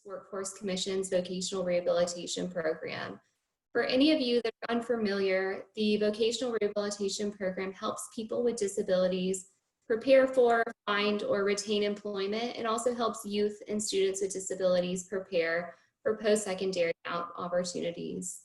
Workforce Commission's Vocational Rehabilitation Program. For any of you that are unfamiliar, the Vocational Rehabilitation Program helps people with disabilities prepare for, find, or retain employment, and also helps youth and students with disabilities prepare for post-secondary opportunities.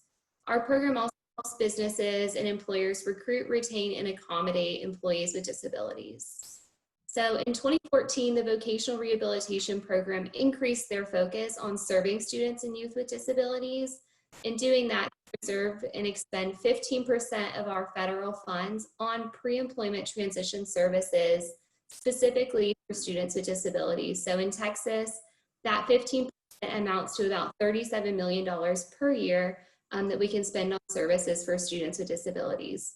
Our program also helps businesses and employers recruit, retain, and accommodate employees with disabilities. So in 2014, the Vocational Rehabilitation Program increased their focus on serving students and youth with disabilities. In doing that, reserve and expend 15% of our federal funds on pre-employment transition services, specifically for students with disabilities. So in Texas, that 15% amounts to about $37 million per year that we can spend on services for students with disabilities.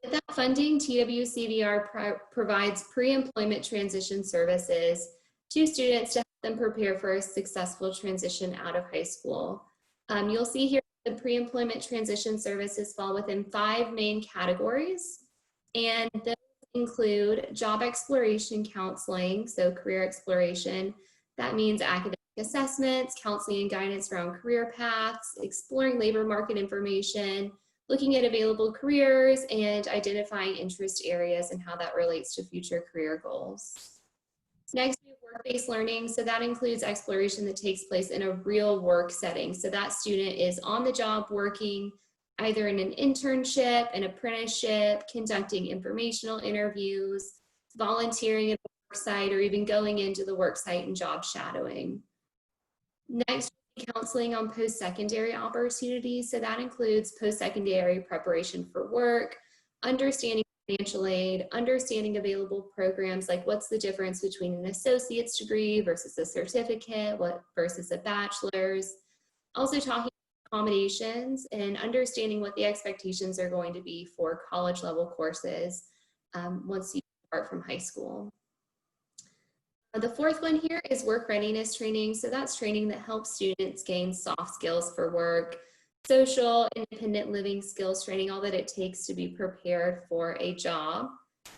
With that funding, TWCVR provides pre-employment transition services to students to help them prepare for a successful transition out of high school. You'll see here the pre-employment transition services fall within 5 main categories, and those include job exploration counseling, so career exploration. That means academic assessments, counseling and guidance around career paths, exploring labor market information, looking at available careers, and identifying interest areas and how that relates to future career goals. Next, we have work-based learning. So that includes exploration that takes place in a real work setting. So that student is on the job working either in an internship, an apprenticeship, conducting informational interviews, volunteering at the work site, or even going into the work site and job shadowing. Next, counseling on post-secondary opportunities. So that includes post-secondary preparation for work, understanding financial aid, understanding available programs, like what's the difference between an associate's degree versus a certificate, versus a bachelor's. Also talking accommodations and understanding what the expectations are going to be for college level courses once you start from high school. The fourth one here is work readiness training. So that's training that helps students gain soft skills for work, social, independent living skills training, all that it takes to be prepared for a job.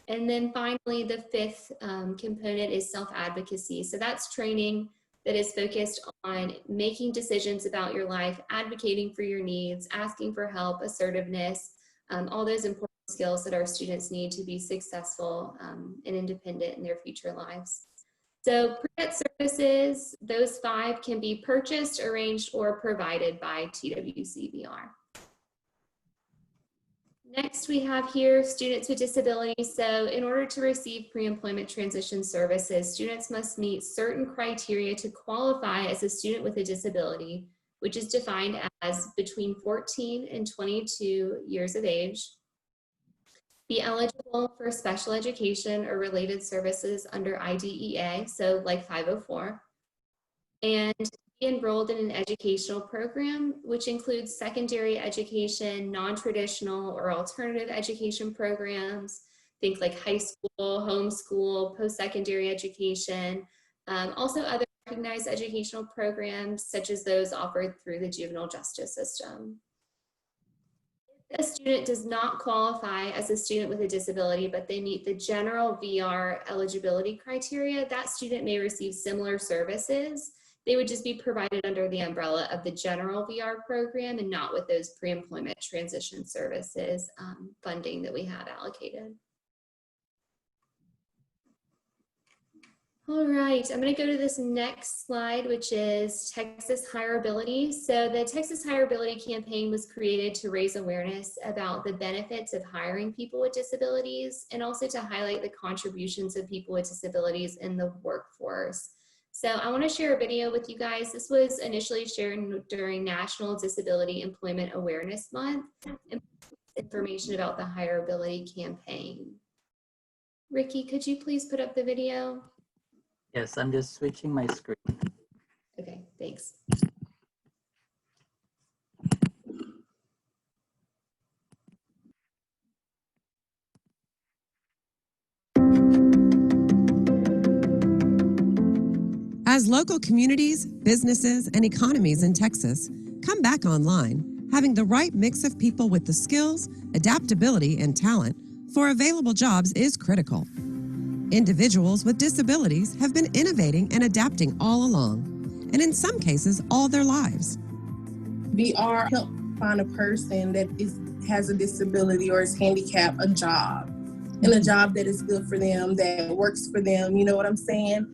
And then finally, the fifth component is self-advocacy. So that's training that is focused on making decisions about your life, advocating for your needs, asking for help, assertiveness, all those important skills that our students need to be successful and independent in their future lives. So pre-vet services, those 5 can be purchased, arranged, or provided by TWCVR. Next, we have here students with disabilities. So in order to receive pre-employment transition services, students must meet certain criteria to qualify as a student with a disability, which is defined as between 14 and 22 years of age, be eligible for special education or related services under IDEA, so like 504, and be enrolled in an educational program, which includes secondary education, non-traditional or alternative education programs, think like high school, homeschool, post-secondary education, also other recognized educational programs such as those offered through the juvenile justice system. If a student does not qualify as a student with a disability, but they meet the general VR eligibility criteria, that student may receive similar services. They would just be provided under the umbrella of the general VR program and not with those pre-employment transition services funding that we have allocated. All right, I'm going to go to this next slide, which is Texas Hireability. So the Texas Hireability campaign was created to raise awareness about the benefits of hiring people with disabilities and also to highlight the contributions of people with disabilities in the workforce. So I want to share a video with you guys. This was initially shared during National Disability Employment Awareness Month, and information about the Hireability campaign. Ricky, could you please put up the video? Yes, I'm just switching my screen. Okay, thanks. As local communities, businesses, and economies in Texas come back online, having the right mix of people with the skills, adaptability, and talent for available jobs is critical. Individuals with disabilities have been innovating and adapting all along, and in some cases, all their lives. VR help find a person that has a disability or is handicapped a job, and a job that is good for them, that works for them, you know what I'm saying?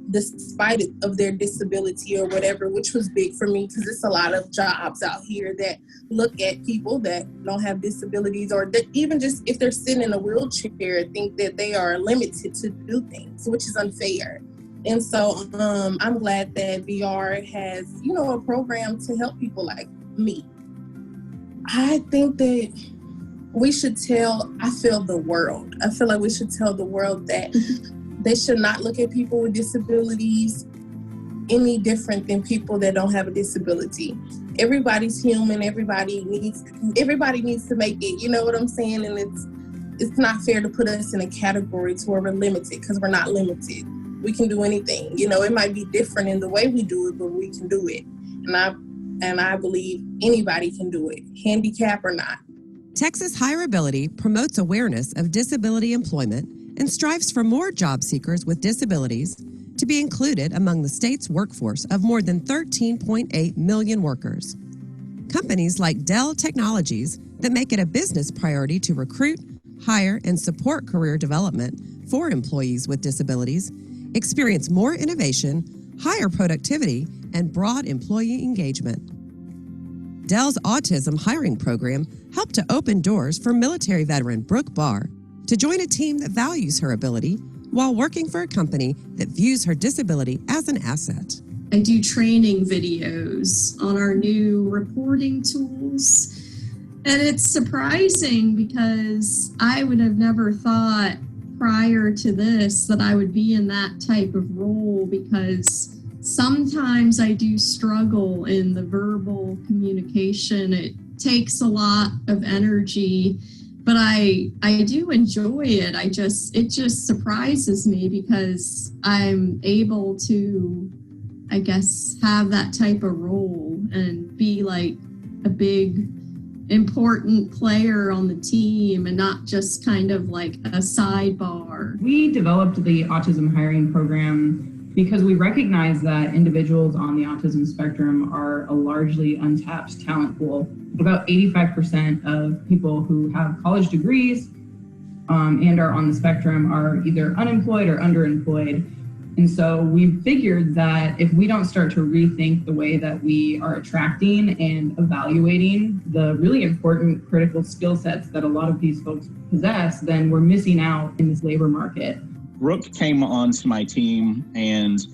Despite of their disability or whatever, which was big for me because it's a lot of jobs out here that look at people that don't have disabilities, or that even just if they're sitting in a wheelchair, think that they are limited to do things, which is unfair. And so I'm glad that VR has, a program to help people like me. I think that we should I feel like we should tell the world that they should not look at people with disabilities any different than people that don't have a disability. Everybody's human. Everybody needs to make it. You know what I'm saying? And it's not fair to put us in a category to where we're limited, because we're not limited. We can do anything. It might be different in the way we do it, but we can do it. And I believe anybody can do it, handicap or not. Texas Higher Ability promotes awareness of disability employment and strives for more job seekers with disabilities to be included among the state's workforce of more than 13.8 million workers. Companies like Dell Technologies that make it a business priority to recruit, hire, and support career development for employees with disabilities experience more innovation, higher productivity, and broad employee engagement. Dell's autism hiring program helped to open doors for military veteran Brooke Barr to join a team that values her ability while working for a company that views her disability as an asset. I do training videos on our new reporting tools. And it's surprising because I would have never thought prior to this that I would be in that type of role, because sometimes I do struggle in the verbal communication. It takes a lot of energy, but I do enjoy it. It just surprises me because I'm able to, I guess, have that type of role and be like a big important player on the team and not just kind of like a sidebar. We developed the autism hiring program because we recognize that individuals on the autism spectrum are a largely untapped talent pool. About 85% of people who have college degrees and are on the spectrum are either unemployed or underemployed. And so we figured that if we don't start to rethink the way that we are attracting and evaluating the really important critical skill sets that a lot of these folks possess, then we're missing out in this labor market. Brooke came onto my team and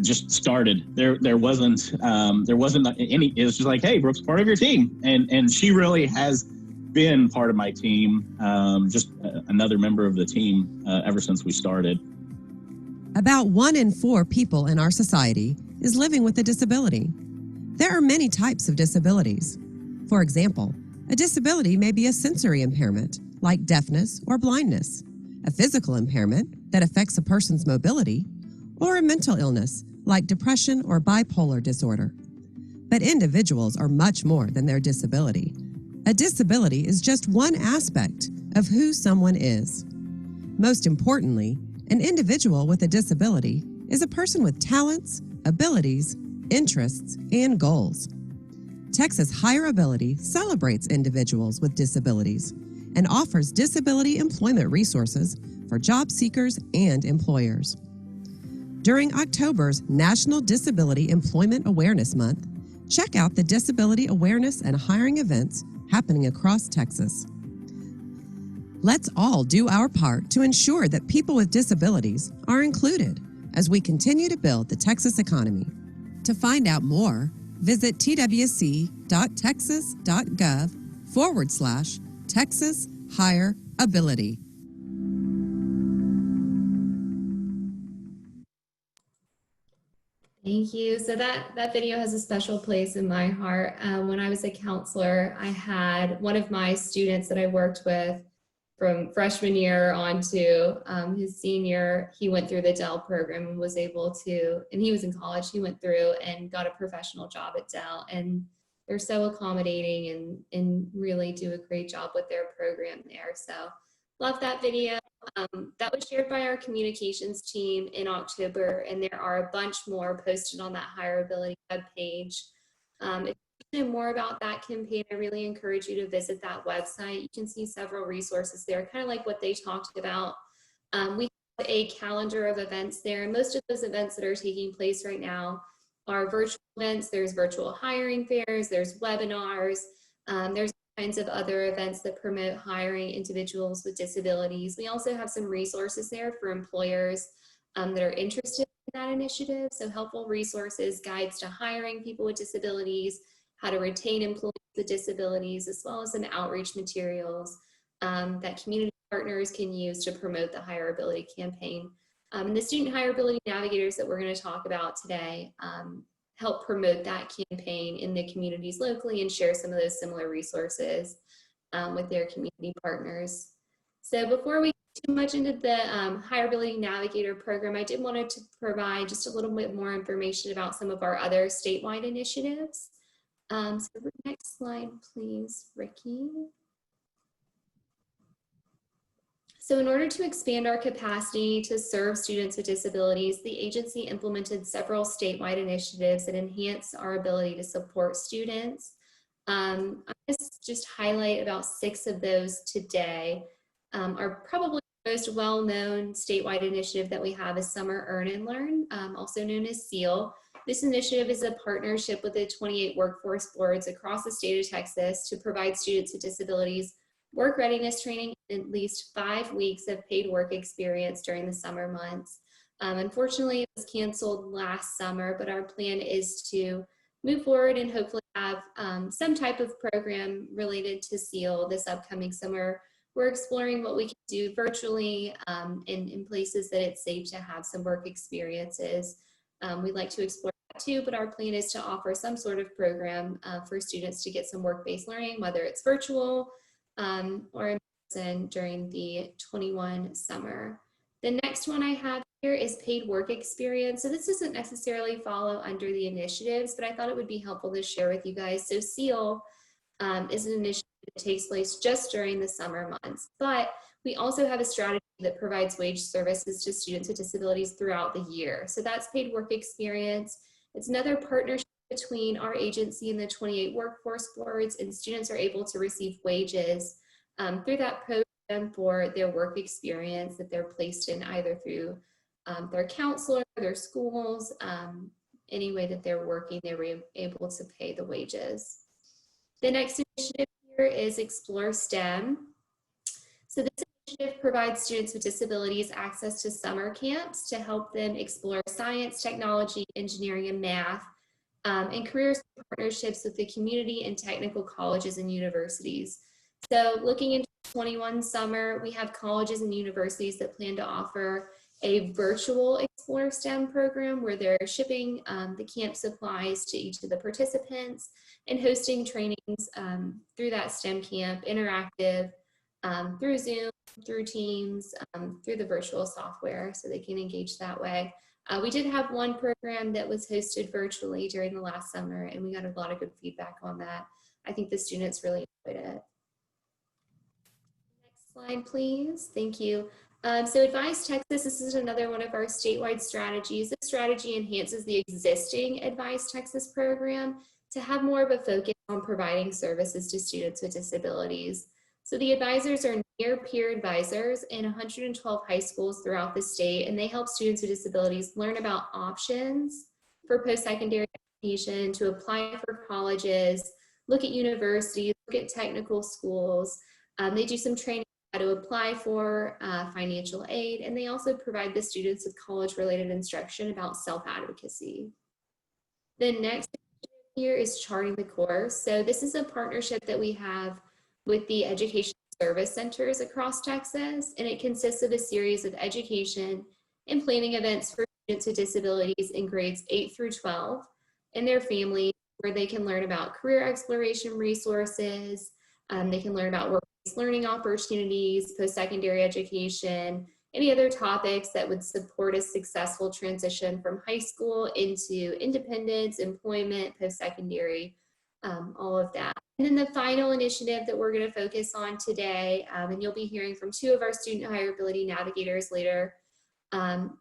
just started. There wasn't any. It was just like, hey, Brooke's part of your team, and she really has been part of my team, just another member of the team ever since we started. About 1 in 4 people in our society is living with a disability. There are many types of disabilities. For example, a disability may be a sensory impairment, like deafness or blindness, a physical impairment that affects a person's mobility, or a mental illness, like depression or bipolar disorder. But individuals are much more than their disability. A disability is just one aspect of who someone is. Most importantly, an individual with a disability is a person with talents, abilities, interests, and goals. Texas Higher Ability celebrates individuals with disabilities and offers disability employment resources for job seekers and employers. During October's National Disability Employment Awareness Month, check out the disability awareness and hiring events happening across Texas. Let's all do our part to ensure that people with disabilities are included as we continue to build the Texas economy. To find out more, visit twc.texas.gov/Texas Higher Ability. Thank you. So that video has a special place in my heart. When I was a counselor, I had one of my students that I worked with from freshman year on to his senior. He went through the Dell program and was able to, and he was in college, he went through and got a professional job at Dell. And they're so accommodating and really do a great job with their program there. So Love that video. That was shared by our communications team in October, and there are a bunch more posted on that hireability webpage. If you know more about that campaign, I really encourage you to visit that website. You can see several resources there, kind of like what they talked about. We have a calendar of events there, and most of those events that are taking place right now are virtual events. There's virtual hiring fairs, there's webinars, there's kinds of other events that promote hiring individuals with disabilities. We also have some resources there for employers that are interested in that initiative. So helpful resources, guides to hiring people with disabilities, how to retain employees with disabilities, as well as some outreach materials that community partners can use to promote the hireability campaign. And the student hireability navigators that we're going to talk about today help promote that campaign in the communities locally and share some of those similar resources with their community partners. So before we get too much into the hireability navigator program, I did want to provide just a little bit more information about some of our other statewide initiatives. So next slide, please, Ricky. So in order to expand our capacity to serve students with disabilities, the agency implemented several statewide initiatives that enhance our ability to support students. I'm going to just highlight about 6 of those today. Our probably most well-known statewide initiative that we have is Summer Earn and Learn, also known as SEAL. This initiative is a partnership with the 28 workforce boards across the state of Texas to provide students with disabilities work readiness training and at least 5 weeks of paid work experience during the summer months. Unfortunately, it was canceled last summer, but our plan is to move forward and hopefully have some type of program related to SEAL this upcoming summer. We're exploring what we can do virtually in places that it's safe to have some work experiences. We'd like to explore that too, but our plan is to offer some sort of program for students to get some work-based learning, whether it's virtual, or in person during the 21 summer. The next one I have here is paid work experience. So this doesn't necessarily follow under the initiatives, but I thought it would be helpful to share with you guys. So SEAL is an initiative that takes place just during the summer months, but we also have a strategy that provides wage services to students with disabilities throughout the year. So that's paid work experience. It's another partnership between our agency and the 28 workforce boards, and students are able to receive wages through that program for their work experience that they're placed in either through their counselor, their schools, any way that they're working, they were able to pay the wages. The next initiative here is Explore STEM. So this initiative provides students with disabilities access to summer camps to help them explore science, technology, engineering, and math, and career partnerships with the community and technical colleges and universities. So looking into 21 summer, we have colleges and universities that plan to offer a virtual Explore STEM program where they're shipping the camp supplies to each of the participants and hosting trainings through that STEM camp, interactive, through Zoom, through Teams, through the virtual software, so they can engage that way. We did have one program that was hosted virtually during the last summer, and we got a lot of good feedback on that. I think the students really enjoyed it. Next slide, please. Thank you. So Advise Texas, this is another one of our statewide strategies. This strategy enhances the existing Advise Texas program to have more of a focus on providing services to students with disabilities. So the advisors are near-peer advisors in 112 high schools throughout the state, and they help students with disabilities learn about options for post-secondary education, to apply for colleges, look at universities, look at technical schools. They do some training on how to apply for financial aid, and they also provide the students with college-related instruction about self-advocacy. The next here is Charting the Course. So this is a partnership that we have with the education service centers across Texas, and it consists of a series of education and planning events for students with disabilities in grades 8 through 12 and their families, where they can learn about career exploration resources, they can learn about work-based learning opportunities, post-secondary education, any other topics that would support a successful transition from high school into independence, employment, post-secondary all of that. And then the final initiative that we're going to focus on today, and you'll be hearing from two of our student hireability navigators later,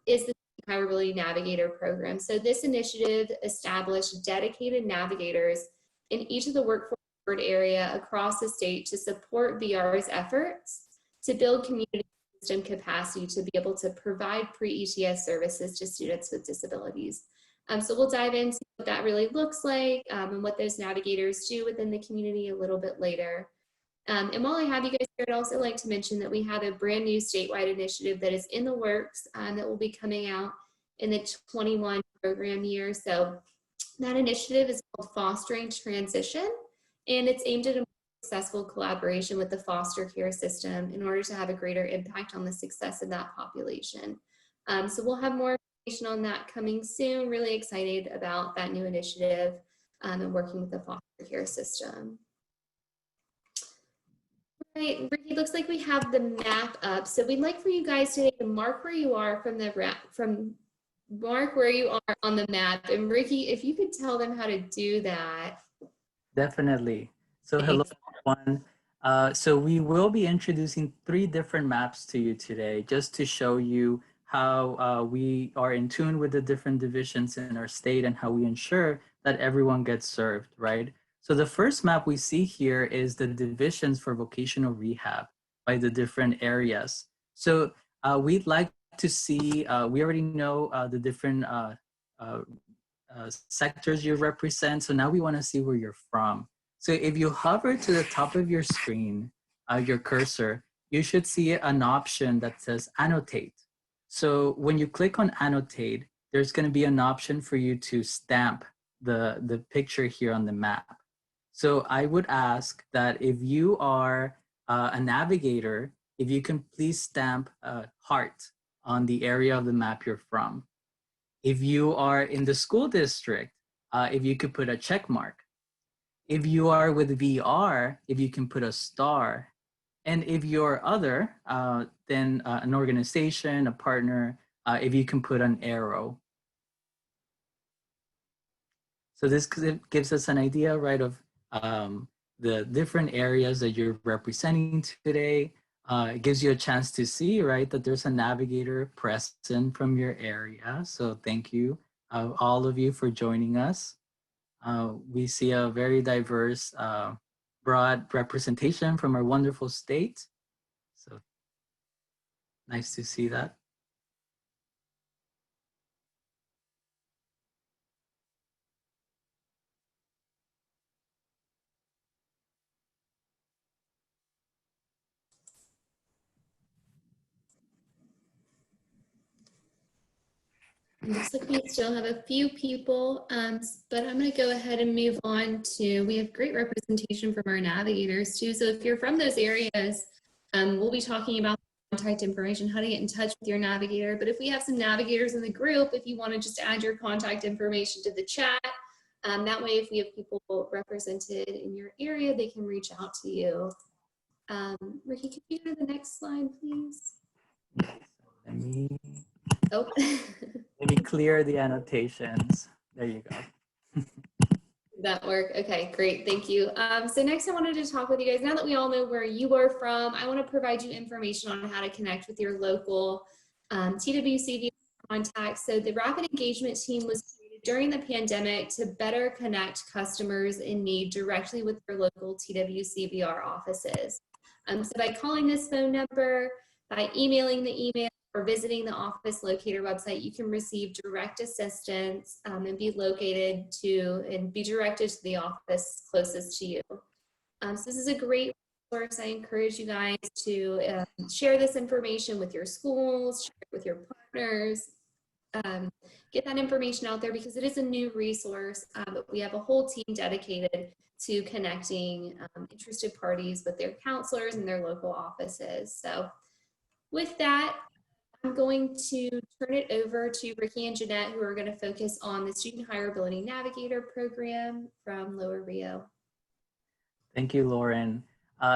is the Hireability Navigator Program. So this initiative established dedicated navigators in each of the workforce area across the state to support VR's efforts to build community system capacity to be able to provide pre-ETS services to students with disabilities. So we'll dive into what that really looks like and what those navigators do within the community a little bit later. And while I have you guys here, I'd also like to mention that we have a brand new statewide initiative that is in the works that will be coming out in the 21 program year. So that initiative is called Fostering Transition, and it's aimed at a successful collaboration with the foster care system in order to have a greater impact on the success of that population. So we'll have more information on that coming soon. Really excited about that new initiative and working with the foster care system. All right, Ricky, looks like we have the map up. So we'd like for you guys today to mark where you are mark where you are on the map. And Ricky, if you could tell them how to do that. Definitely. So hello, everyone. So we will be introducing 3 different maps to you today, just to show you how we are in tune with the different divisions in our state and how we ensure that everyone gets served, right? So the first map we see here is the divisions for vocational rehab by the different areas. So we'd like to see, we already know the different sectors you represent. So now we want to see where you're from. So if you hover to the top of your screen, your cursor, you should see an option that says annotate. So when you click on annotate, there's going to be an option for you to stamp the picture here on the map. So I would ask that if you are a navigator, if you can please stamp a heart on the area of the map you're from. If you are in the school district, if you could put a check mark. If you are with VR, if you can put a star. And if you're other, then an organization, a partner, if you can put an arrow. So this gives us an idea, right, of the different areas that you're representing today. It gives you a chance to see, right, that there's a navigator present from your area. So thank you, all of you, for joining us. We see a very diverse, broad representation from our wonderful state. So nice to see that. Looks like we still have a few people, but I'm going to go ahead and move on to, we have great representation from our navigators too. So if you're from those areas, we'll be talking about contact information, how to get in touch with your navigator. But if we have some navigators in the group, if you want to just add your contact information to the chat, that way if we have people represented in your area, they can reach out to you. Ricky, can you go to the next slide, please? Let me... Oh. Let me clear the annotations. There you go. Did that work? Okay, great. Thank you. So next I wanted to talk with you guys. Now that we all know where you are from, I want to provide you information on how to connect with your local TWCV contacts. So the Rapid Engagement Team was created during the pandemic to better connect customers in need directly with their local TWCVR offices. So by calling this phone number, by emailing the email, or visiting the office locator website, you can receive direct assistance and be located to and be directed to the office closest to you. So this is a great resource. I encourage you guys to share this information with your schools, share it with your partners, get that information out there because it is a new resource, but we have a whole team dedicated to connecting interested parties with their counselors and their local offices. So with that, I'm going to turn it over to Ricky and Jeanette, who are going to focus on the Student Hireability Navigator Program from Lower Rio. Thank you, Lauren.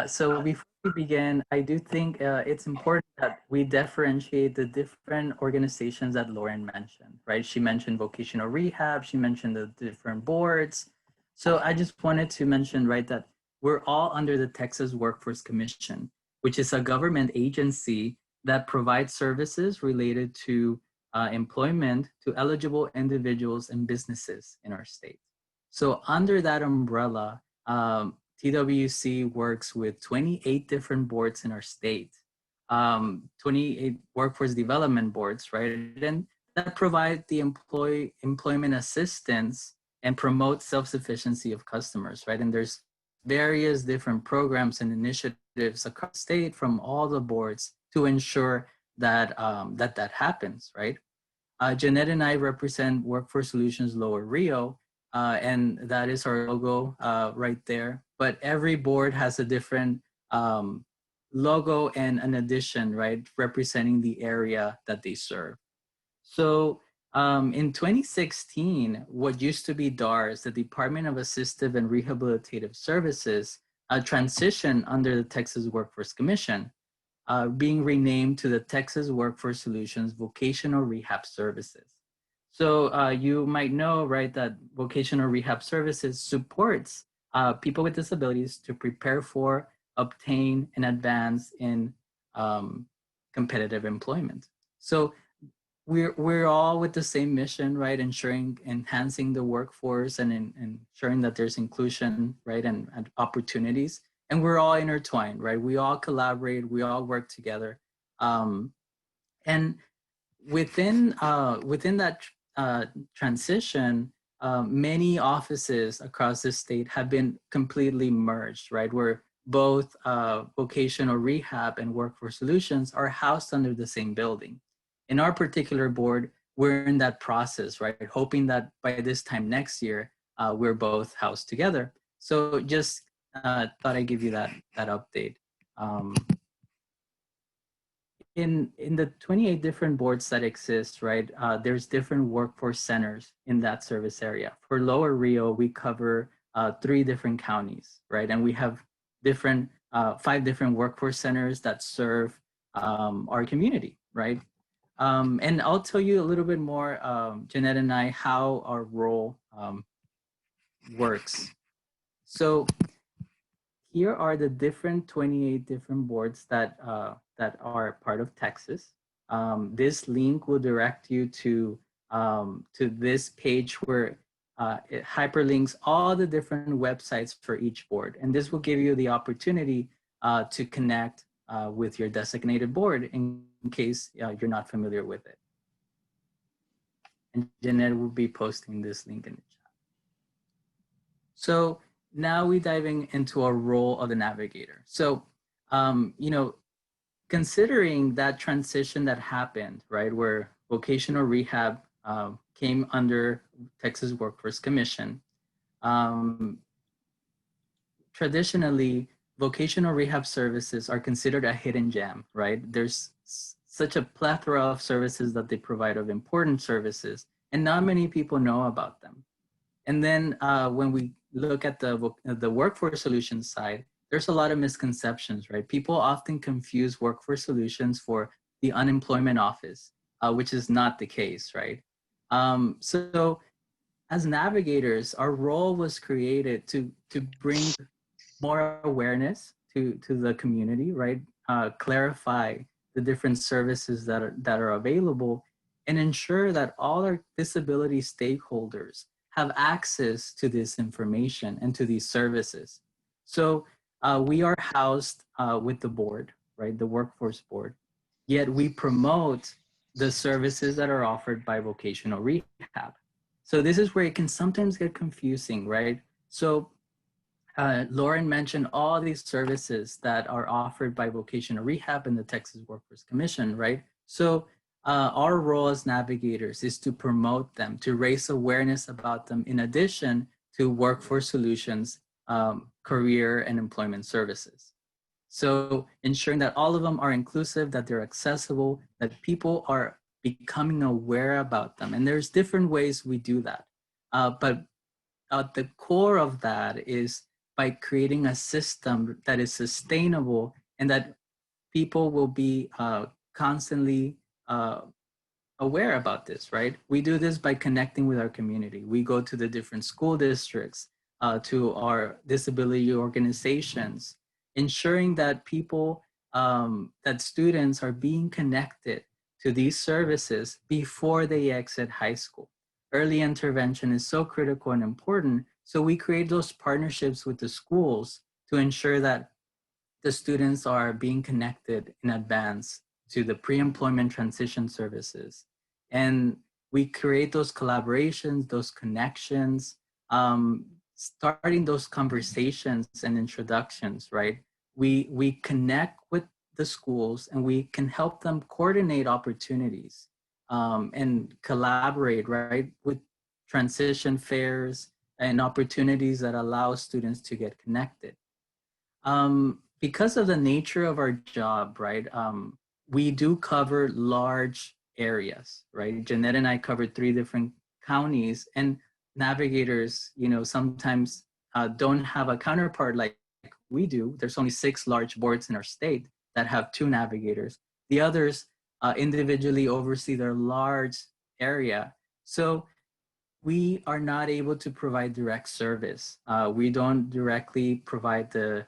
So before we begin, I do think it's important that we differentiate the different organizations that Lauren mentioned, right? She mentioned vocational rehab, she mentioned the different boards. So I just wanted to mention, right, that we're all under the Texas Workforce Commission, which is a government agency that provides services related to employment to eligible individuals and businesses in our state. So under that umbrella, TWC works with 28 different boards in our state, 28 workforce development boards, right? And that provide the employment assistance and promote self-sufficiency of customers, right? And there's various different programs and initiatives across the state from all the boards to ensure that that happens, right? Jeanette and I represent Workforce Solutions Lower Rio, and that is our logo right there. But every board has a different logo and an addition, right, representing the area that they serve. So in 2016, what used to be DARS, the Department of Assistive and Rehabilitative Services, transitioned under the Texas Workforce Commission, being renamed to the Texas Workforce Solutions Vocational Rehab Services. So you might know, right, that vocational rehab services supports people with disabilities to prepare for, obtain, and advance in competitive employment. So we're all with the same mission, right? Enhancing the workforce and ensuring that there's inclusion, right, and opportunities. And we're all intertwined, right? We all collaborate, we all work together. And within that transition, many offices across the state have been completely merged, right? Where both vocational rehab and workforce solutions are housed under the same building. In our particular board, we're in that process, right? Hoping that by this time next year, we're both housed together. So just thought I'd give you that update. In the 28 different boards that exist, right, there's different workforce centers in that service area. For Lower Rio, we cover 3 different counties, right? And we have 5 different workforce centers that serve our community, right? And I'll tell you a little bit more, Jeanette and I, how our role works. So here are the 28 different boards that are part of Texas. This link will direct you to this page where it hyperlinks all the different websites for each board. And this will give you the opportunity to connect with your designated board in case you're not familiar with it. And Jeanette will be posting this link in the chat. So now we're diving into our role of the navigator. So, considering that transition that happened, right, where vocational rehab came under Texas Workforce Commission, traditionally, vocational rehab services are considered a hidden gem, right? There's such a plethora of services that they provide, of important services, and not many people know about them. And then when we look at the workforce solutions side, there's a lot of misconceptions, right? People often confuse workforce solutions for the unemployment office, which is not the case, right? So as navigators, our role was created to bring more awareness to the community, right? Clarify the different services that are available, and ensure that all our disability stakeholders have access to this information and to these services. So we are housed with the board, right? The workforce board, yet we promote the services that are offered by vocational rehab. So this is where it can sometimes get confusing, right? So Lauren mentioned all these services that are offered by vocational rehab and the Texas Workforce Commission, right? So our role as navigators is to promote them, to raise awareness about them, in addition to workforce solutions, career and employment services. So ensuring that all of them are inclusive, that they're accessible, that people are becoming aware about them. And there's different ways we do that. But at the core of that is by creating a system that is sustainable and that people will be constantly aware about this, right? We do this by connecting with our community. We go to the different school districts. to our disability organizations, ensuring that people, that students are being connected to these services before they exit high school. Early intervention is so critical and important. So we create those partnerships with the schools to ensure that the students are being connected in advance to the pre-employment transition services. And we create those collaborations, those connections, starting those conversations and introductions, right? We connect with the schools and we can help them coordinate opportunities and collaborate, right, with transition fairs and opportunities that allow students to get connected. Because of the nature of our job, right, we do cover large areas, right? Jeanette and I covered 3 different counties, and navigators, you know, sometimes don't have a counterpart like we do. There's only 6 large boards in our state that have 2 navigators. The others individually oversee their large area. So we are not able to provide direct service. We don't directly provide the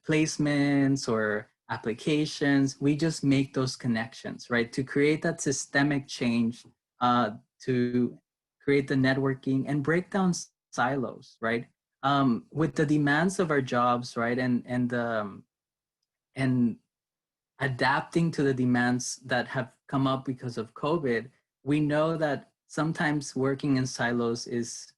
placements or applications. We just make those connections, right? To create that systemic change, to create the networking and break down silos, right? With the demands of our jobs, right? And adapting to the demands that have come up because of COVID, we know that sometimes working in silos is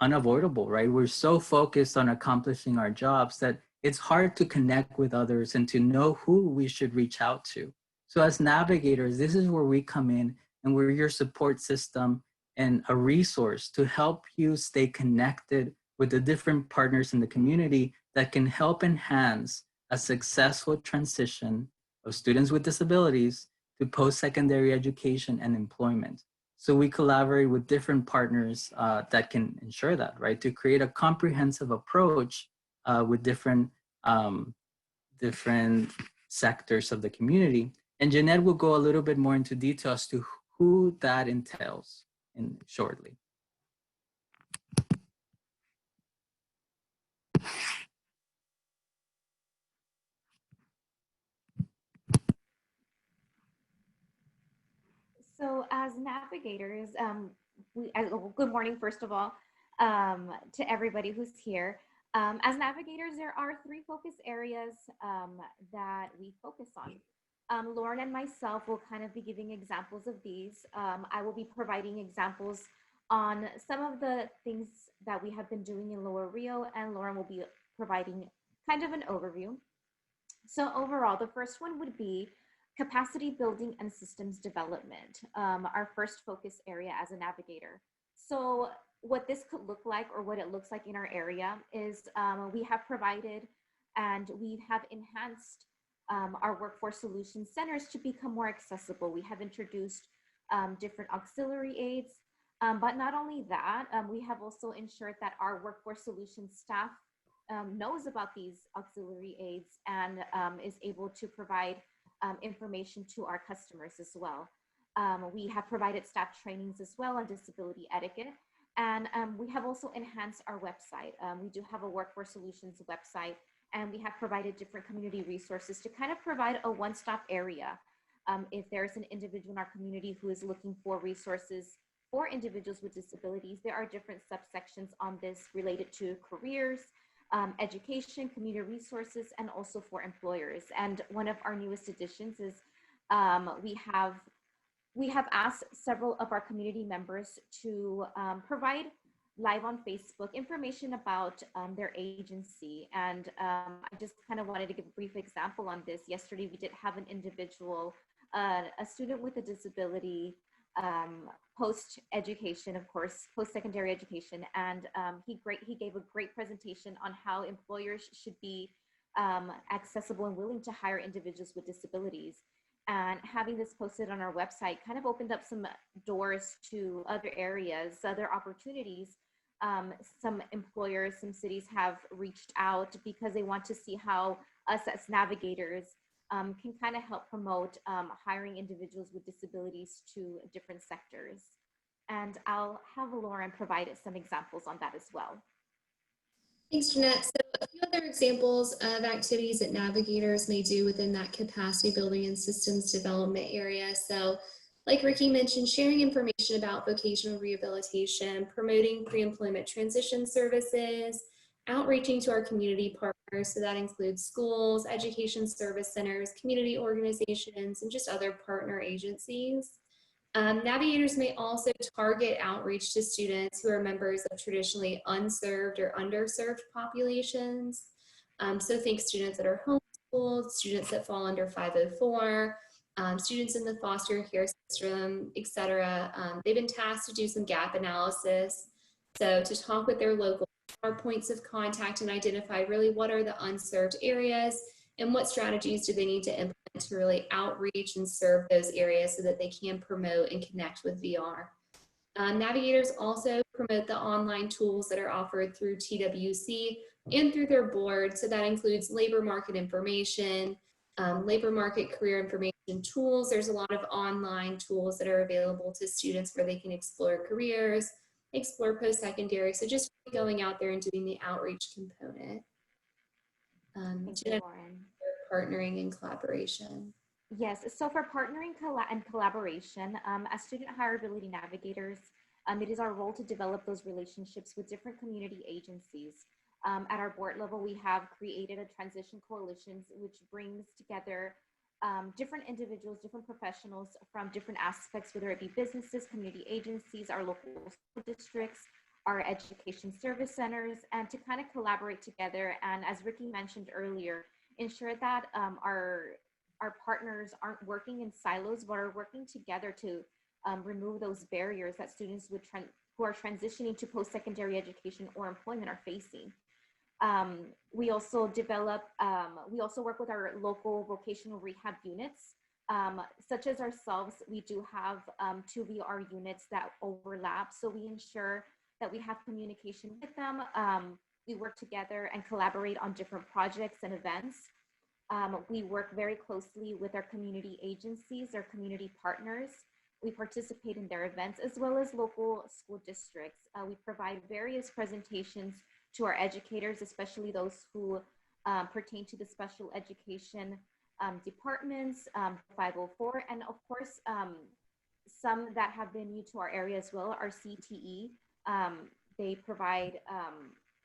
unavoidable, right? We're so focused on accomplishing our jobs that it's hard to connect with others and to know who we should reach out to. So as navigators, this is where we come in and we're your support system and a resource to help you stay connected with the different partners in the community that can help enhance a successful transition of students with disabilities to post-secondary education and employment. So we collaborate with different partners that can ensure that, right? To create a comprehensive approach with different sectors of the community. And Jeanette will go a little bit more into detail as to who that entails shortly. So as navigators, well, good morning, first of all, to everybody who's here. As navigators, there are 3 focus areas that we focus on. Lauren and myself will kind of be giving examples of these. I will be providing examples on some of the things that we have been doing in Lower Rio, and Lauren will be providing kind of an overview. So overall, the first one would be capacity building and systems development, our first focus area as a navigator. So what this could look like, or what it looks like in our area, is we have provided and we have enhanced our workforce solution centers to become more accessible. We have introduced different auxiliary aids, but not only that, we have also ensured that our workforce solution staff knows about these auxiliary aids and is able to provide information to our customers as well. We have provided staff trainings as well on disability etiquette, and we have also enhanced our website. We do have a workforce solutions website, and we have provided different community resources to kind of provide a one-stop area. If there's an individual in our community who is looking for resources for individuals with disabilities, there are different subsections on this related to careers, education, community resources, and also for employers. And one of our newest additions is we have asked several of our community members to provide live on Facebook information about their agency. And I just kind of wanted to give a brief example on this. Yesterday, we did have an individual, a student with a disability, post-education, of course, post-secondary education. And he gave a great presentation on how employers should be accessible and willing to hire individuals with disabilities. And having this posted on our website kind of opened up some doors to other areas, other opportunities. Some employers, some cities have reached out because they want to see how us as navigators can kind of help promote hiring individuals with disabilities to different sectors. And I'll have Lauren provide some examples on that as well. Thanks, Jeanette. So a few other examples of activities that navigators may do within that capacity building and systems development area. So like Ricky mentioned, sharing information about vocational rehabilitation, promoting pre-employment transition services, outreaching to our community partners. So that includes schools, education service centers, community organizations, and just other partner agencies. Navigators may also target outreach to students who are members of traditionally unserved or underserved populations. So think students that are homeschooled, students that fall under 504, students in the foster care system, etc. They've been tasked to do some gap analysis. So to talk with their local points of contact and identify really what are the unserved areas and what strategies do they need to implement to really outreach and serve those areas so that they can promote and connect with VR. Navigators also promote the online tools that are offered through TWC and through their board. So that includes labor market information, labor market career information tools. There's a lot of online tools that are available to students where they can explore careers, explore post-secondary. So just going out there and doing the outreach component. Thank you, Lauren. Partnering and collaboration. Yes, so for partnering and collaboration, as student hireability navigators, it is our role to develop those relationships with different community agencies. At our board level, we have created a transition coalitions, which brings together different individuals, different professionals from different aspects, whether it be businesses, community agencies, our local school districts, our education service centers, and to kind of collaborate together. And as Ricky mentioned earlier, ensure that our partners aren't working in silos, but are working together to remove those barriers that students who are transitioning to post-secondary education or employment are facing. We also work with our local vocational rehab units, such as ourselves. We do have 2 VR units that overlap, so we ensure that we have communication with them. We work together and collaborate on different projects and events. We work very closely with our community agencies, our community partners. We participate in their events as well as local school districts. We provide various presentations to our educators, especially those who pertain to the special education departments, 504, and of course, some that have been new to our area as well, our CTE. They provide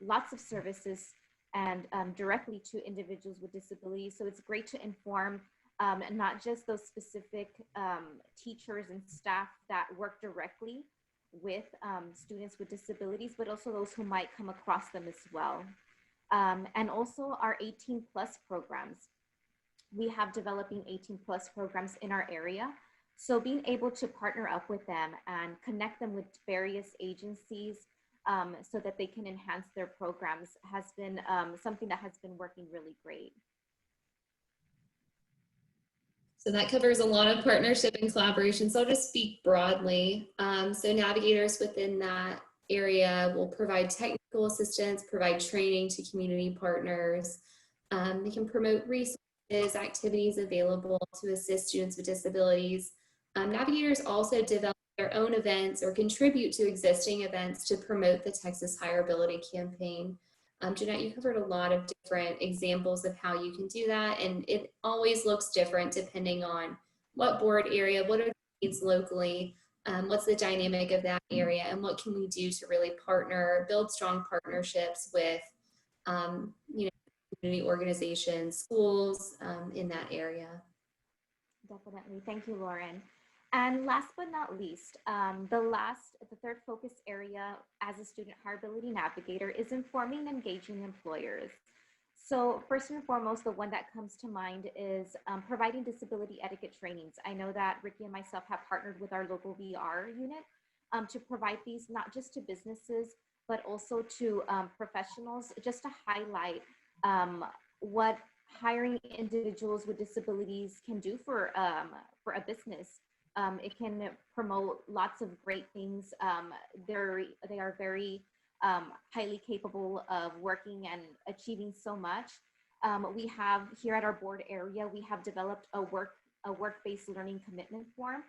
lots of services and directly to individuals with disabilities. So it's great to inform not just those specific teachers and staff that work directly with students with disabilities, but also those who might come across them as well. And also our 18+ programs. We have developing 18+ programs in our area. So being able to partner up with them and connect them with various agencies so that they can enhance their programs has been something that has been working really great. So that covers a lot of partnership and collaboration. So I'll just speak broadly. So navigators within that area will provide technical assistance, provide training to community partners. They can promote resources, activities available to assist students with disabilities. Navigators also develop their own events or contribute to existing events to promote the Texas Hireability Campaign. Jeanette, you covered a lot of different examples of how you can do that, and it always looks different depending on what board area, what are the needs locally, what's the dynamic of that area, and what can we do to really partner, build strong partnerships with community organizations, schools in that area. Definitely. Thank you, Lauren. And last but not least, the third focus area as a student hireability navigator is informing and engaging employers. So first and foremost, the one that comes to mind is providing disability etiquette trainings. I know that Ricky and myself have partnered with our local VR unit to provide these not just to businesses, but also to professionals, just to highlight what hiring individuals with disabilities can do for a business. It can promote lots of great things. They are very highly capable of working and achieving so much. We have here at our board area, we have developed a work-based learning commitment form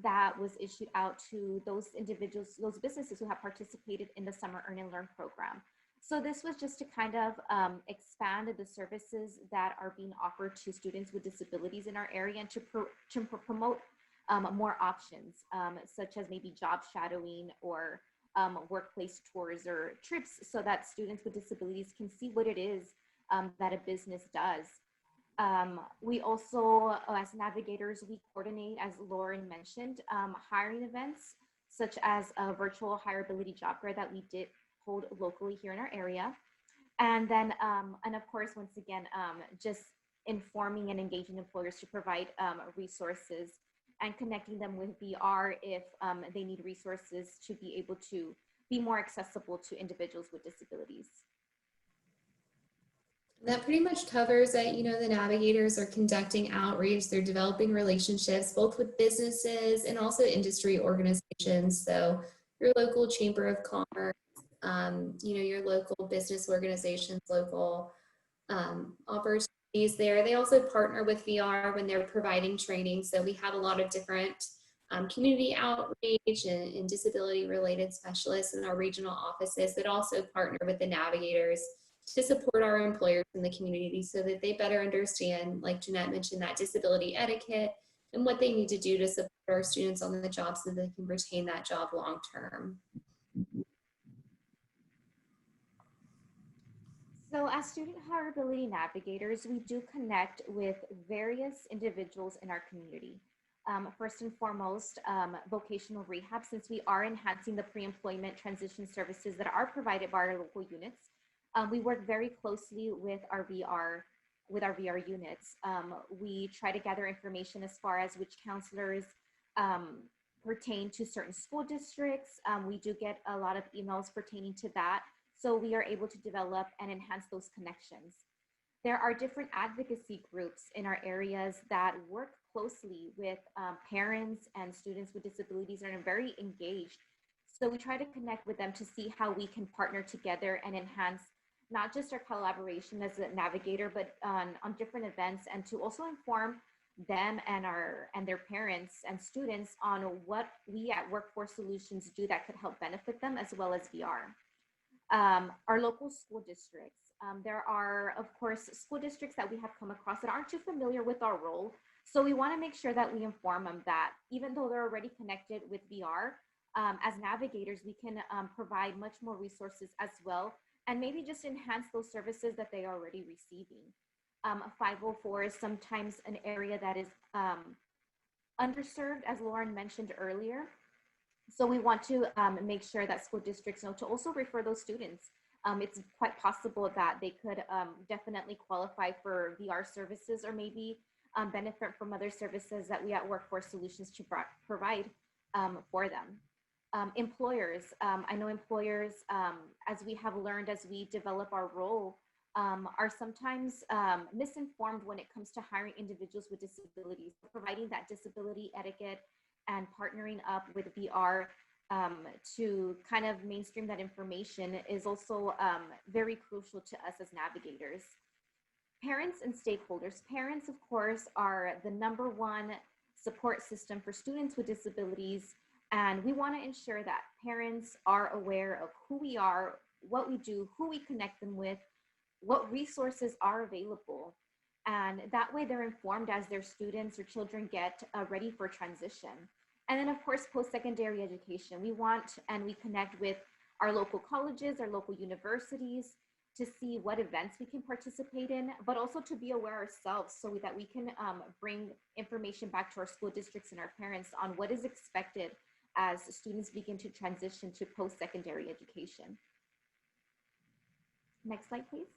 that was issued out to those individuals, those businesses who have participated in the Summer Earn and Learn program. So this was just to kind of expand the services that are being offered to students with disabilities in our area and to promote more options, such as maybe job shadowing or workplace tours or trips, so that students with disabilities can see what it is that a business does. We also, as navigators, we coordinate, as Lauren mentioned, hiring events such as a virtual hireability job fair that we did hold locally here in our area. And then, and of course, once again, just informing and engaging employers to provide resources and connecting them with VR if they need resources to be able to be more accessible to individuals with disabilities. That pretty much covers it. You know, the navigators are conducting outreach. They're developing relationships both with businesses and also industry organizations. So your local chamber of commerce, you know, your local business organizations, local opportunities there. They also partner with VR when they're providing training. So we have a lot of different community outreach and disability related specialists in our regional offices that also partner with the navigators to support our employers in the community so that they better understand, like Jeanette mentioned, that disability etiquette and what they need to do to support our students on the job so they can retain that job long term. So as student hireability navigators, we do connect with various individuals in our community. First and foremost, vocational rehab, since we are enhancing the pre-employment transition services that are provided by our local units. We work very closely with our VR units. We try to gather information as far as which counselors pertain to certain school districts. We do get a lot of emails pertaining to that. So we are able to develop and enhance those connections. There are different advocacy groups in our areas that work closely with parents and students with disabilities and are very engaged. So we try to connect with them to see how we can partner together and enhance not just our collaboration as a navigator, but on different events, and to also inform them and their parents and students on what we at Workforce Solutions do that could help benefit them, as well as VR. Our local school districts. There are, of course, school districts that we have come across that aren't too familiar with our role. So we want to make sure that we inform them that even though they're already connected with VR, as navigators, we can provide much more resources as well, and maybe just enhance those services that they are already receiving. 504 is sometimes an area that is underserved, as Lauren mentioned earlier. So we want to make sure that school districts know to also refer those students. It's quite possible that they could definitely qualify for VR services, or maybe benefit from other services that we at Workforce Solutions to provide for them. Employers, I know employers, as we have learned as we develop our role, are sometimes misinformed when it comes to hiring individuals with disabilities. Providing that disability etiquette and partnering up with VR to kind of mainstream that information is also very crucial to us as navigators. Parents and stakeholders. Parents, of course, are the number one support system for students with disabilities. And we want to ensure that parents are aware of who we are, what we do, who we connect them with, what resources are available. And that way they're informed as their students or children get ready for transition. And then, of course, post-secondary education. We want and we connect with our local colleges, our local universities, to see what events we can participate in, but also to be aware ourselves so that we can bring information back to our school districts and our parents on what is expected as students begin to transition to post-secondary education. Next slide, please.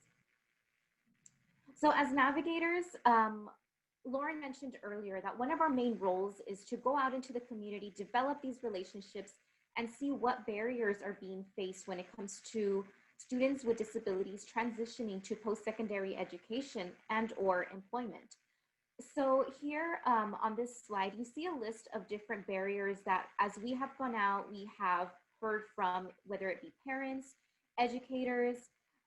So as navigators, Lauren mentioned earlier that one of our main roles is to go out into the community, develop these relationships, and see what barriers are being faced when it comes to students with disabilities transitioning to post-secondary education and or employment. So here on this slide, you see a list of different barriers that as we have gone out, we have heard from, whether it be parents, educators,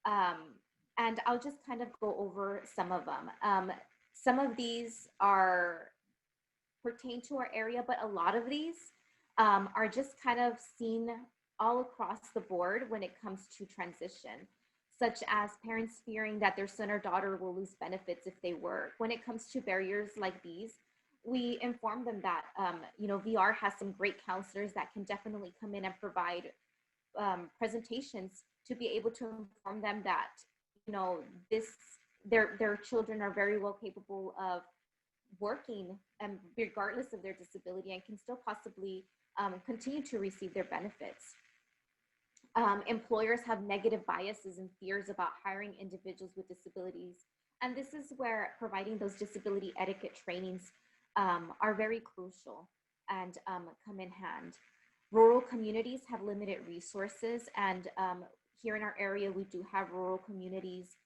and I'll just kind of go over some of them. Some of these pertain to our area, but a lot of these are just kind of seen all across the board when it comes to transition. such as parents fearing that their son or daughter will lose benefits if they work. When it comes to barriers like these, we inform them that, VR has some great counselors that can definitely come in and provide presentations to be able to inform them that, this, their children are very well capable of working and regardless of their disability and can still possibly continue to receive their benefits. Employers have negative biases and fears about hiring individuals with disabilities. And this is where providing those disability etiquette trainings are very crucial and come in hand. Rural communities have limited resources, and here in our area, we do have rural communities,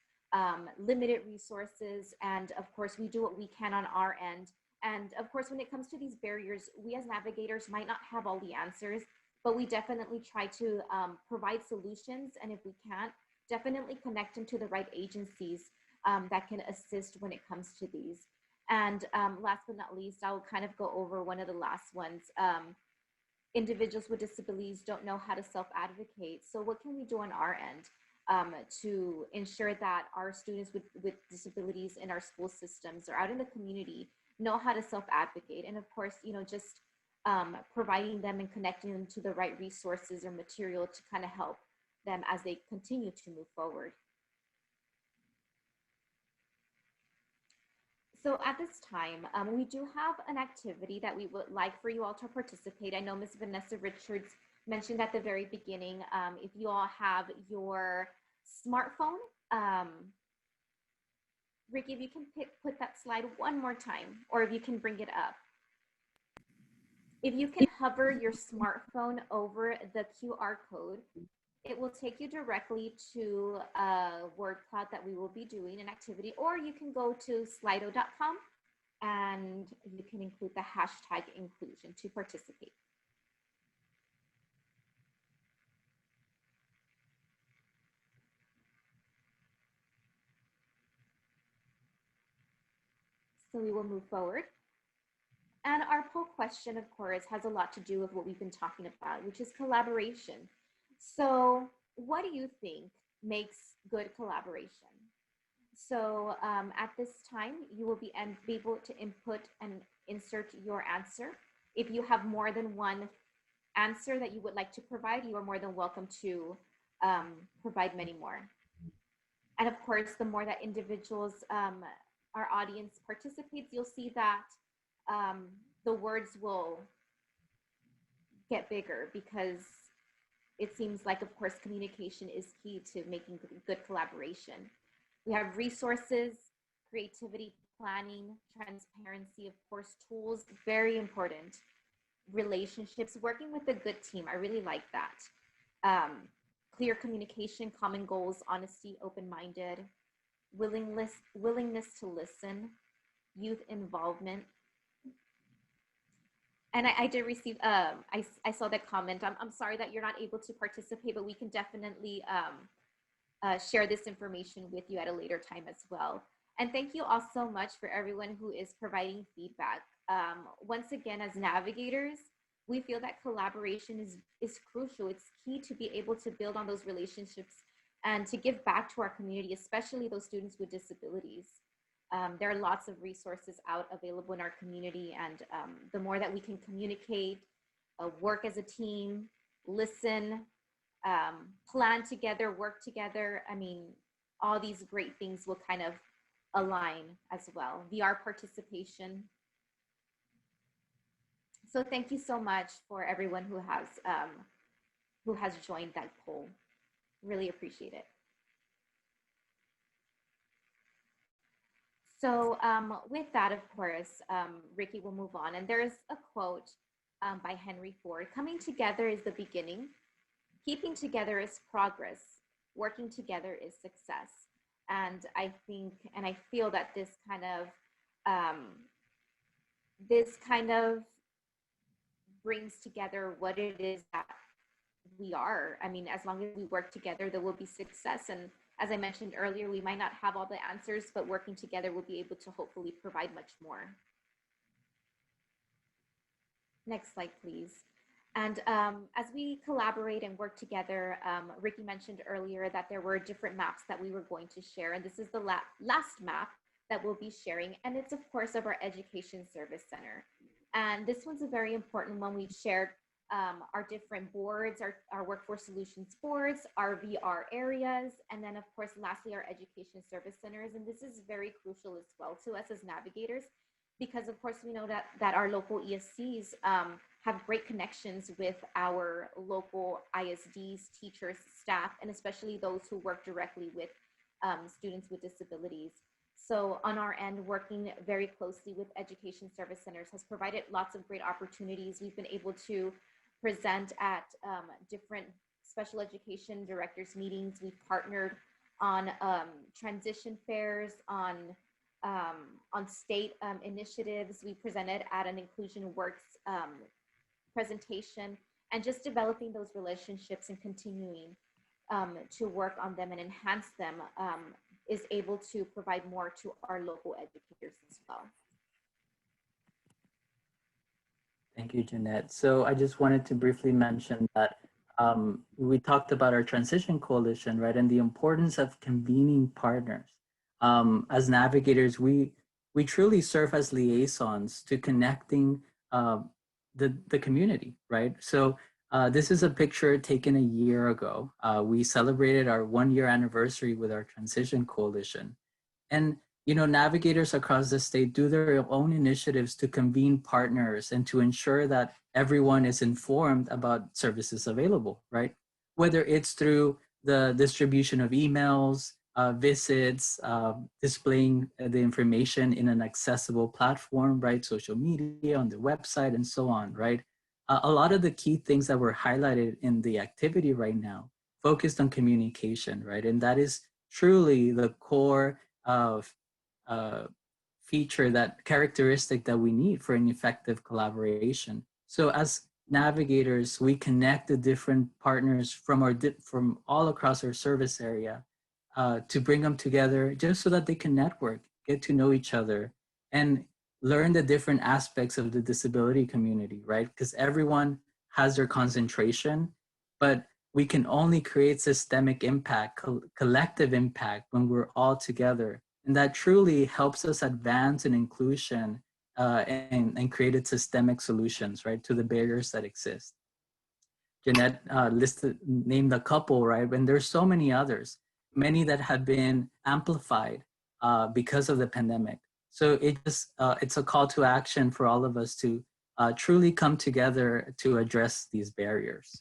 limited resources, and of course, we do what we can on our end. And of course, when it comes to these barriers, we as navigators might not have all the answers, but we definitely try to provide solutions. And if we can't, definitely connect them to the right agencies that can assist when it comes to these. And last but not least, I'll kind of go over one of the last ones. Individuals with disabilities don't know how to self-advocate. So what can we do on our end to ensure that our students with disabilities in our school systems or out in the community know how to self-advocate? And of course, just providing them and connecting them to the right resources or material to kind of help them as they continue to move forward. So at this time, we do have an activity that we would like for you all to participate. I know Ms. Vanessa Richards mentioned at the very beginning, if you all have your smartphone, Ricky, if you can put that slide one more time, or if you can bring it up. If you can hover your smartphone over the QR code, it will take you directly to a word cloud that we will be doing an activity, or you can go to slido.com and you can include the hashtag inclusion to participate. So we will move forward. And our poll question, of course, has a lot to do with what we've been talking about, which is collaboration. So what do you think makes good collaboration? So at this time, you will be able to input and insert your answer. If you have more than one answer that you would like to provide, you are more than welcome to provide many more. And of course, the more that individuals, our audience participates, you'll see that the words will get bigger, because it seems like, of course, communication is key to making good collaboration. We have resources, creativity, planning, transparency, of course, tools, very important. Relationships, working with a good team, I really like that. Clear communication, common goals, honesty, open-minded, willingness to listen, youth involvement. And I did receive, I saw that comment. I'm sorry that you're not able to participate, but we can definitely share this information with you at a later time as well. And thank you all so much for everyone who is providing feedback. Once again, as navigators, we feel that collaboration is crucial. It's key to be able to build on those relationships and to give back to our community, especially those students with disabilities. There are lots of resources out available in our community, and the more that we can communicate, work as a team, listen, plan together, work together, I mean, all these great things will kind of align as well. VR participation. So thank you so much for everyone who has joined that poll. Really appreciate it. So with that, of course, Ricky will move on. And there's a quote by Henry Ford: "Coming together is the beginning. Keeping together is progress. Working together is success." And I think, and I feel that this kind of brings together what it is that we are. I mean, as long as we work together, there will be success. And as I mentioned earlier, we might not have all the answers, but working together we'll be able to hopefully provide much more. Next slide, please. And as we collaborate and work together, Ricky mentioned earlier that there were different maps that we were going to share. And this is the last map that we'll be sharing. And it's, of course, of our Education Service Center. And this one's a very important one. We've shared our different boards, our Workforce Solutions boards, our VR areas, and then, of course, lastly, our Education Service Centers. And this is very crucial as well to us as navigators, because, of course, we know that our local ESCs have great connections with our local ISDs, teachers, staff, and especially those who work directly with students with disabilities. So on our end, working very closely with Education Service Centers has provided lots of great opportunities. We've been able to present at different special education directors meetings. We've partnered on transition fairs, on state initiatives. We presented at an Inclusion Works presentation, and just developing those relationships and continuing to work on them and enhance them is able to provide more to our local educators as well. Thank you, Jeanette. So I just wanted to briefly mention that we talked about our transition coalition, right? And the importance of convening partners. As navigators, we truly serve as liaisons to connecting the community, right? So this is a picture taken a year ago. We celebrated our 1-year anniversary with our transition coalition. And you know, navigators across the state do their own initiatives to convene partners and to ensure that everyone is informed about services available, right? Whether it's through the distribution of emails, visits, displaying the information in an accessible platform, right? Social media, on the website, and so on, right? A lot of the key things that were highlighted in the activity right now focused on communication, right? And that is truly the core of feature, that characteristic that we need for an effective collaboration. So as navigators, we connect the different partners from all across our service area to bring them together just so that they can network, get to know each other, and learn the different aspects of the disability community, right? Because everyone has their concentration, but we can only create systemic impact, collective impact when we're all together. And that truly helps us advance in inclusion and created systemic solutions, right, to the barriers that exist. Jeanette named a couple, right? And there's so many others, many that have been amplified because of the pandemic. So it's a call to action for all of us to truly come together to address these barriers.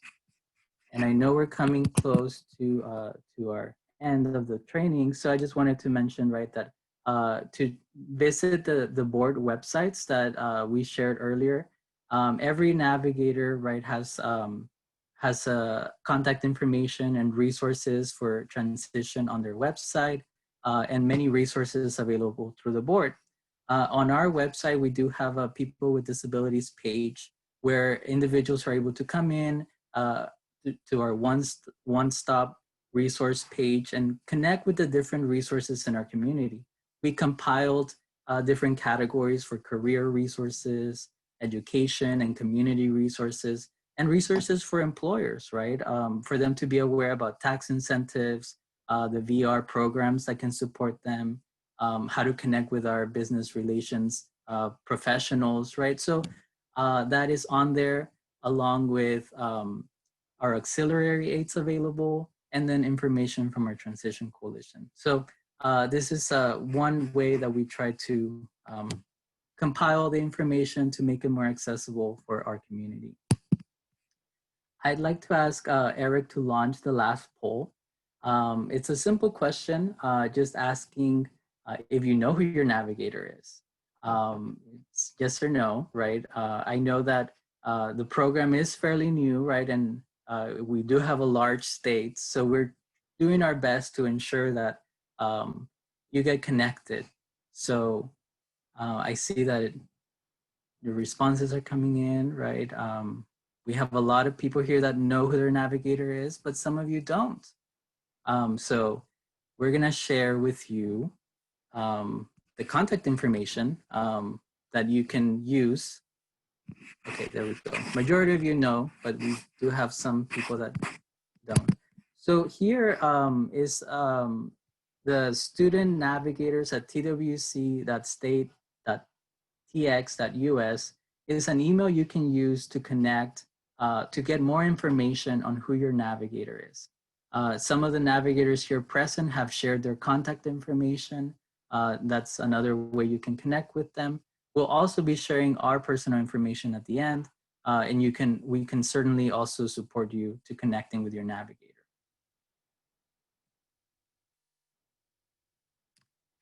And I know we're coming close to our end of the training, so I just wanted to mention, right, that to visit the board websites that we shared earlier. Every navigator, right, has contact information and resources for transition on their website, and many resources available through the board. On our website, we do have a People with Disabilities page where individuals are able to come in to our one-stop resource page and connect with the different resources in our community. We compiled different categories for career resources, education and community resources, and resources for employers, right? For them to be aware about tax incentives, the VR programs that can support them, how to connect with our business relations professionals, right? So that is on there, along with our auxiliary aids available, and then information from our transition coalition. So this is one way that we try to compile the information to make it more accessible for our community. I'd like to ask Eric to launch the last poll. It's a simple question, just asking if you know who your navigator is. It's yes or no, right? I know that the program is fairly new, right? And we do have a large state, so we're doing our best to ensure that you get connected. So I see that the responses are coming in, right? We have a lot of people here that know who their navigator is, but some of you don't. So we're gonna share with you the contact information that you can use Okay, there we go. Majority of you know, but we do have some people that don't. So here is the student navigators at twc.state.tx.us is an email you can use to connect, to get more information on who your navigator is. Some of the navigators here present have shared their contact information. That's another way you can connect with them. We'll also be sharing our personal information at the end, and we can certainly also support you to connecting with your navigator.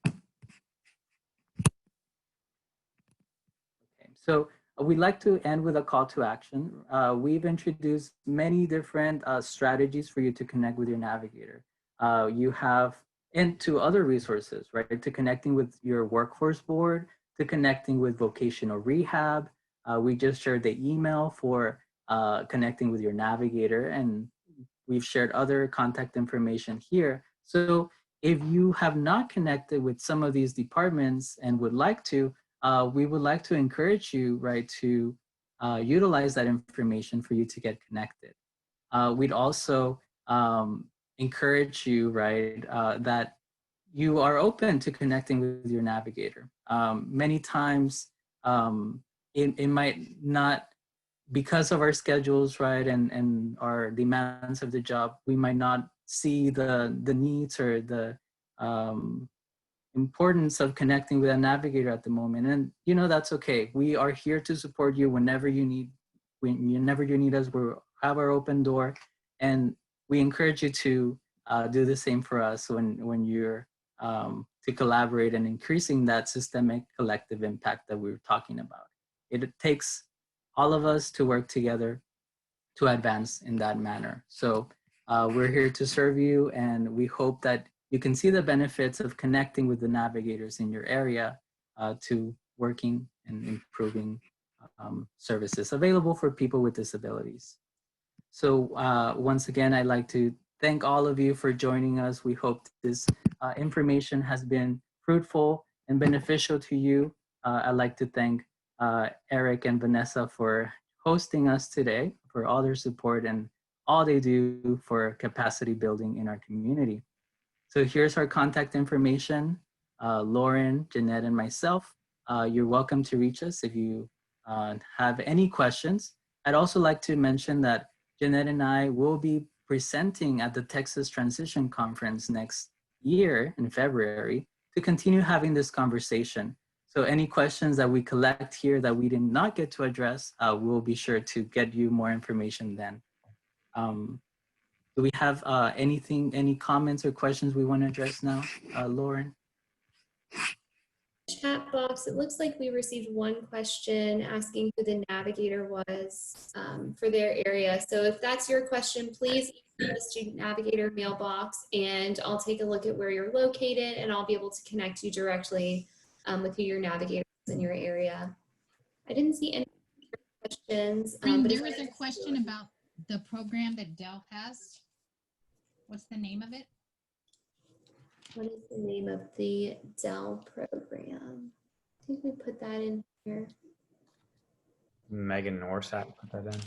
Okay, so we'd like to end with a call to action. We've introduced many different strategies for you to connect with your navigator. You have into other resources, right? To connecting with your workforce board, to connecting with vocational rehab. We just shared the email for connecting with your navigator, and we've shared other contact information here. So if you have not connected with some of these departments and would like to, we would like to encourage you, right, to utilize that information for you to get connected. We'd also encourage you, right, that you are open to connecting with your navigator. Many times it might not, because of our schedules, right, and our demands of the job, we might not see the needs or the importance of connecting with a navigator at the moment. And that's okay. We are here to support you whenever you need us. We have our open door, and we encourage you to do the same for us when you're to collaborate and increasing that systemic collective impact that we were talking about. It takes all of us to work together to advance in that manner. So we're here to serve you, and we hope that you can see the benefits of connecting with the navigators in your area to working and improving services available for people with disabilities. So once again, I'd like to thank all of you for joining us. We hope this information has been fruitful and beneficial to you. I'd like to thank Eric and Vanessa for hosting us today, for all their support and all they do for capacity building in our community. So here's our contact information. Lauren, Jeanette, and myself, you're welcome to reach us if you have any questions. I'd also like to mention that Jeanette and I will be presenting at the Texas Transition Conference next year in February to continue having this conversation. So any questions that we collect here that we did not get to address, we'll be sure to get you more information then. Do we have any comments or questions we want to address now, Lauren? Chat box, it looks like we received one question asking who the navigator was for their area. So if that's your question, please email the student navigator mailbox, and I'll take a look at where you're located, and I'll be able to connect you directly with who your navigator is in your area. I didn't see any questions. There was a question about the program that Dell has. What's the name of it? What is the name of the Dell program? I think we put that in here. Megan Norsat put that in.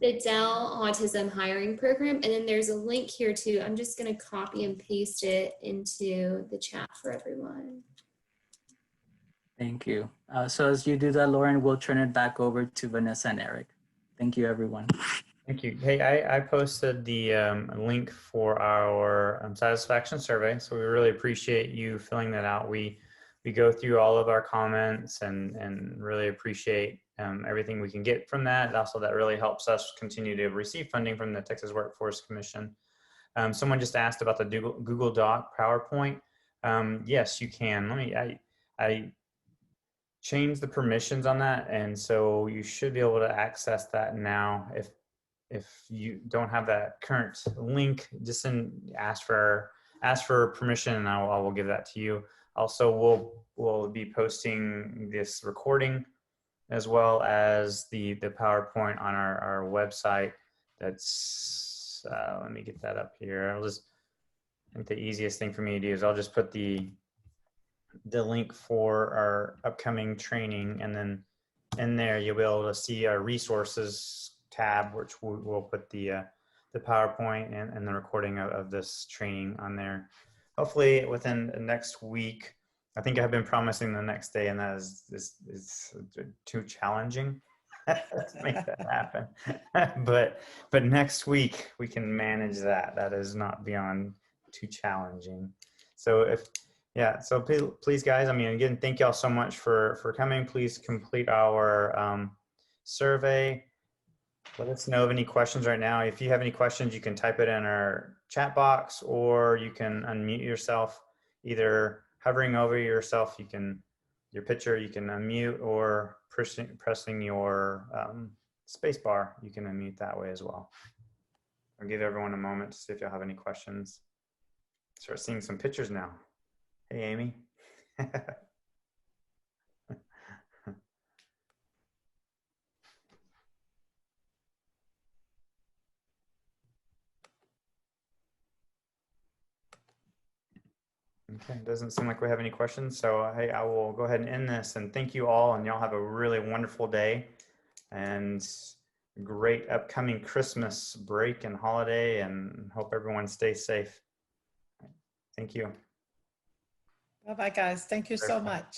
The Dell Autism Hiring Program. And then there's a link here too. I'm just going to copy and paste it into the chat for everyone. Thank you. So as you do that, Lauren, we'll turn it back over to Vanessa and Eric. Thank you, everyone. Thank you. Hey, I posted the link for our satisfaction survey. So we really appreciate you filling that out. We go through all of our comments and really appreciate everything we can get from that. Also, that really helps us continue to receive funding from the Texas Workforce Commission. Someone just asked about the Google Doc PowerPoint. Yes, you can. I changed the permissions on that, and so you should be able to access that now. If you don't have that current link, just ask for permission, and I will give that to you. Also, we'll be posting this recording as well as the PowerPoint on our website. That's let me get that up here. I think the easiest thing for me to do is I'll just put the link for our upcoming training, and then in there, you'll be able to see our resources tab, which we'll put the PowerPoint and the recording of this training on there. Hopefully within the next week. I think I've been promising the next day, and that is too challenging to make that happen. but next week we can manage that. That is not beyond too challenging. So so please guys, I mean, again, thank y'all so much for coming. Please complete our survey. Let us know of any questions right now. If you have any questions, you can type it in our chat box, or you can unmute yourself, either hovering over yourself, your picture, you can unmute, or pressing your space bar, you can unmute that way as well. I'll give everyone a moment to see if you'll have any questions. Start seeing some pictures now. Hey, Amy. Okay, doesn't seem like we have any questions. So hey, I will go ahead and end this, and thank you all, and y'all have a really wonderful day and great upcoming Christmas break and holiday, and hope everyone stays safe. Thank you. Bye-bye, guys. Thank you so much.